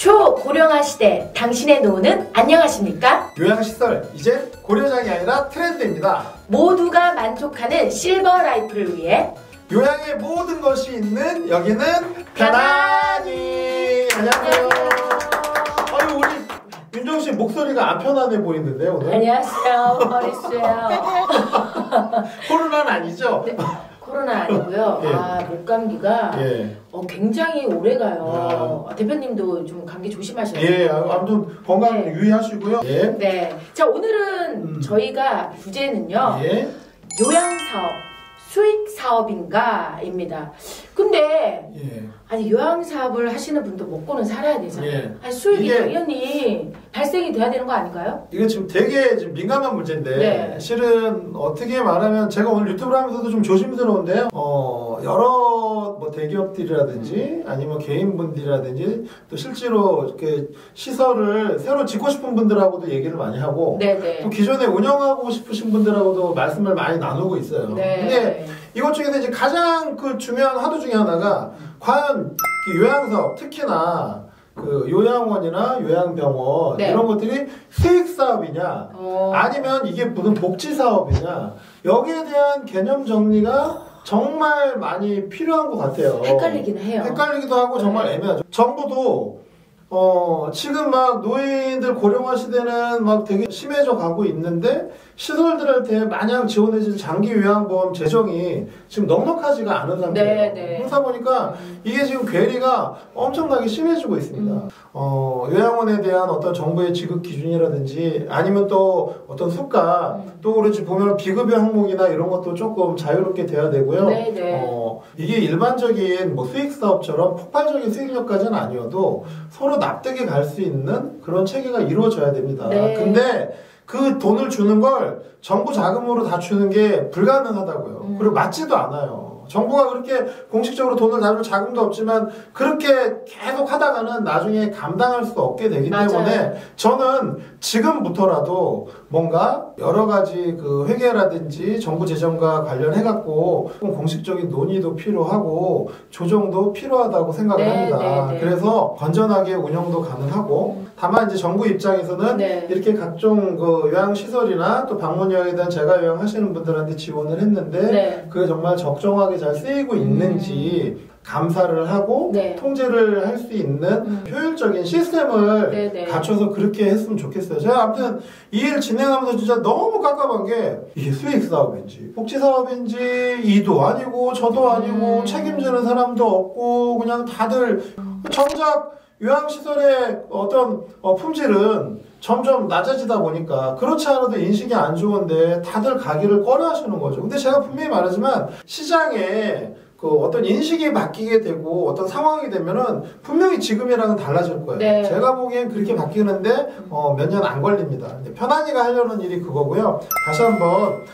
초고령화 시대 당신의 노후는 안녕하십니까? 요양시설 이제 고려장이 아니라 트렌드입니다. 모두가 만족하는 실버 라이프를 위해 요양의 모든 것이 있는 여기는 편안히. 안녕하세요. 아유, 우리 윤정씨 목소리가 안 편안해 보이는데 오늘. 안녕하세요. 머리수예요. 코로나는 아니죠? 네, 코로나 아니고요. 예. 목감기가 예. 굉장히 오래가요. 대표님도 좀 감기 조심하셔야 돼요. 예, 아무튼 건강 네. 유의하시고요. 예. 네. 자, 오늘은 저희가 주제는요. 예. 요양사업, 수익사업인가입니다. 근데 예. 아니 요양사업을 하시는 분도 먹고는 살아야 되잖아요. 예. 아니, 수익이 이게- 당연히 발생이 돼야 되는 거 아닌가요? 이게 지금 되게 지금 민감한 문제인데 네. 실은 어떻게 말하면 제가 오늘 유튜브를 하면서도 좀 조심스러운데요. 여러 뭐 대기업들이라든지 아니면 개인분들이라든지 또 실제로 이렇게 시설을 새로 짓고 싶은 분들하고도 얘기를 많이 하고 네네. 또 기존에 운영하고 싶으신 분들하고도 말씀을 많이 나누고 있어요. 네. 근데 이것 중에서 이제 가장 그 중요한 화두 중에 하나가 과연 이 요양사업 특히나 그 요양원이나 요양병원 네. 이런 것들이 수익 사업이냐 아니면 이게 무슨 복지 사업이냐 여기에 대한 개념 정리가 정말 많이 필요한 것 같아요. 헷갈리긴 해요. 헷갈리기도 하고 정말 애매하죠. 정부도 지금 막 노인들 고령화 시대는 막 되게 심해져 가고 있는데 시설들한테 마냥 지원해줄 장기 요양보험 재정이 지금 넉넉하지가 않은 상태예요. 네, 네. 그러다 보니까 이게 지금 괴리가 엄청나게 심해지고 있습니다. 요양원에 대한 어떤 정부의 지급 기준이라든지 아니면 또 어떤 수가 또 그렇지 보면 비급여 항목이나 이런 것도 조금 자유롭게 돼야 되고요. 네, 네. 이게 일반적인 뭐 수익 사업처럼 폭발적인 수익률까지는 아니어도 서로 납득이 갈 수 있는 그런 체계가 이루어져야 됩니다. 네. 근데 그 돈을 주는 걸 정부 자금으로 다 주는 게 불가능하다고요. 그리고 맞지도 않아요. 정부가 그렇게 공식적으로 돈을 다 줄 자금도 없지만 그렇게 계속 하다가는 나중에 감당할 수 없게 되기 맞아요. 때문에 저는 지금부터라도 뭔가 여러 가지 그 회계라든지 정부 재정과 관련해갖고 공식적인 논의도 필요하고 조정도 필요하다고 생각을 네, 합니다. 네, 네. 그래서 건전하게 운영도 가능하고 다만 이제 정부 입장에서는 네. 이렇게 각종 그 요양시설이나 또 방문요양에 대한 재가 요양하시는 분들한테 지원을 했는데 네. 그게 정말 적정하게 잘 쓰이고 있는지 감사를 하고 네. 통제를 할 수 있는 효율적인 시스템을 네, 네. 갖춰서 그렇게 했으면 좋겠어요. 제가 아무튼 이 일 진행하면서 진짜 너무 깝깝한 게 이게 수익 사업인지 복지 사업인지 이도 아니고 저도 아니고 책임지는 사람도 없고 그냥 다들 정작 요양시설의 어떤 품질은 점점 낮아지다 보니까 그렇지 않아도 인식이 안 좋은데 다들 가기를 꺼려 하시는 거죠. 근데 제가 분명히 말하지만 시장에 그 어떤 인식이 바뀌게 되고 어떤 상황이 되면은 분명히 지금이랑은 달라질 거예요. 네. 제가 보기엔 그렇게 바뀌는데 몇 년 안 걸립니다. 근데 편안히가 하려는 일이 그거고요. 다시 한번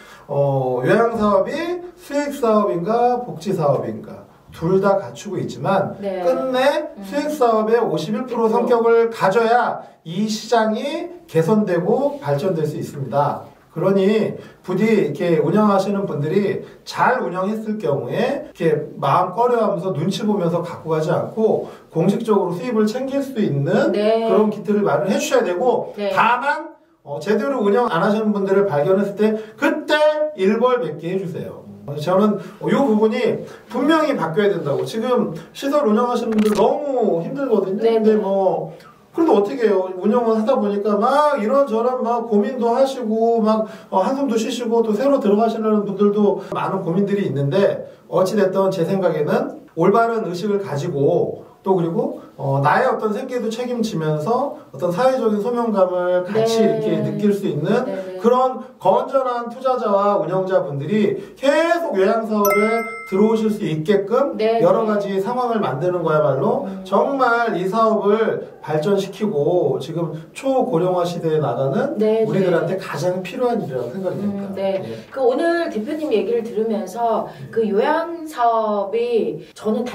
요양사업이 수익사업인가 복지사업인가 둘 다 갖추고 있지만 네. 끝내 수익사업의 51% 성격을 가져야 이 시장이 개선되고 발전될 수 있습니다. 그러니 부디 이렇게 운영하시는 분들이 잘 운영했을 경우에 이렇게 마음 꺼려하면서 눈치 보면서 갖고 가지 않고 공식적으로 수입을 챙길 수 있는 네. 그런 기틀을 마련해 주셔야 되고 네. 다만 제대로 운영 안 하시는 분들을 발견했을 때 그때 일벌백계 해주세요. 저는 이 부분이 분명히 바뀌어야 된다고. 지금 시설 운영하시는 분들 너무 힘들거든요. 네. 근데 그런데 어떻게 해요? 운영을 하다 보니까 막 이런저런 막 고민도 하시고 막 한숨도 쉬시고 또 새로 들어가시는 분들도 많은 고민들이 있는데 어찌됐든 제 생각에는 올바른 의식을 가지고 또 그리고 나의 어떤 생계도 책임지면서 어떤 사회적인 소명감을 같이 네. 이렇게 느낄 수 있는 네. 그런 건전한 투자자와 운영자분들이 계속 요양사업에 들어오실 수 있게끔 네. 여러 가지 상황을 만드는 거야말로 정말 이 사업을 발전시키고 지금 초고령화 시대에 나가는 네. 우리들한테 가장 필요한 일이라고 생각이 됩니다. 네. 예. 그 오늘 대표님 얘기를 들으면서 그 요양 사업이 저는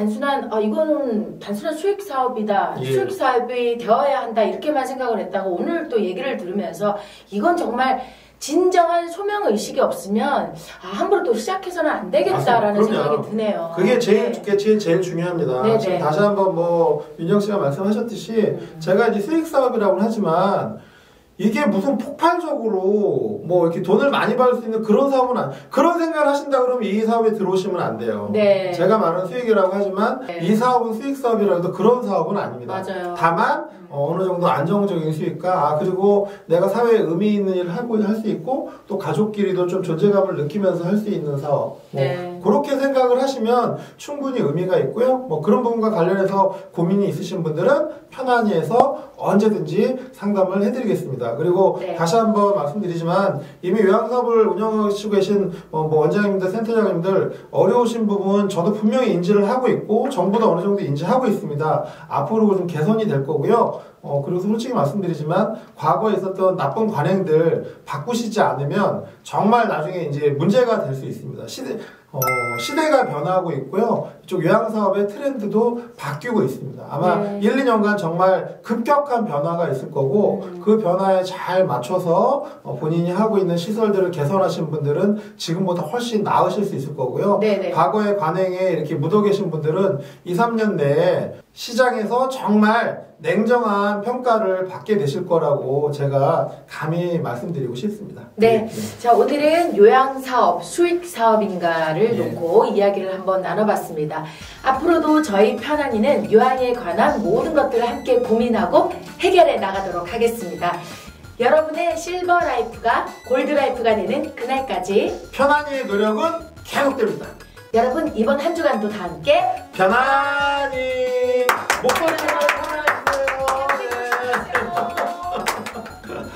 이거는 단순한 수익 사업이다. 예. 수익 사업이 되어야 한다. 이렇게만 생각을 했다가 오늘 또 얘기를 들으면서 이건 정말 진정한 소명 의식이 없으면 함부로 또 시작해서는 안 되겠다라는 생각이 드네요. 그게 제일 중요합니다. 네네. 지금 다시 한번 윤정 씨가 말씀하셨듯이 제가 이제 수익 사업이라고는 하지만 이게 무슨 폭발적으로 이렇게 돈을 많이 받을 수 있는 그런 사업은 그런 생각을 하신다 그러면 이 사업에 들어오시면 안 돼요. 네. 제가 말하는 수익이라고 하지만 네. 이 사업은 수익 사업이라고 해도 그런 사업은 아닙니다. 맞아요. 다만 어느 정도 안정적인 수익과 그리고 내가 사회에 의미 있는 일을 할 수 있고 또 가족끼리도 좀 존재감을 느끼면서 할 수 있는 사업 네. 그렇게 생각을 하시면 충분히 의미가 있고요. 그런 부분과 관련해서 고민이 있으신 분들은 편안히 해서 언제든지 상담을 해드리겠습니다. 그리고 네. 다시 한번 말씀드리지만 이미 요양사업을 운영하시고 계신 원장님들, 센터장님들 어려우신 부분 저도 분명히 인지를 하고 있고 정부도 어느 정도 인지하고 있습니다. 앞으로 좀 개선이 될 거고요. 그리고 솔직히 말씀드리지만 과거에 있었던 나쁜 관행들 바꾸시지 않으면 정말 나중에 이제 문제가 될 수 있습니다. 시대가 변화하고 있고요. 이쪽 요양사업의 트렌드도 바뀌고 있습니다. 아마 1, 2년간 정말 급격한 변화가 있을 거고 그 변화에 잘 맞춰서 본인이 하고 있는 시설들을 개선하신 분들은 지금보다 훨씬 나으실 수 있을 거고요. 네네. 과거의 관행에 이렇게 묻어 계신 분들은 2, 3년 내에 시장에서 정말 냉정한 평가를 받게 되실 거라고 제가 감히 말씀드리고 싶습니다. 네. 자, 오늘은 요양사업, 수익사업인가를 놓고 이야기를 한번 나눠봤습니다. 앞으로도 저희 편안히는 요양에 관한 모든 것들을 함께 고민하고 해결해 나가도록 하겠습니다. 여러분의 실버 라이프가 골드 라이프가 되는 그날까지 편안히의 노력은 계속됩니다. 여러분 이번 한 주간도 다 함께 편안히 목소리를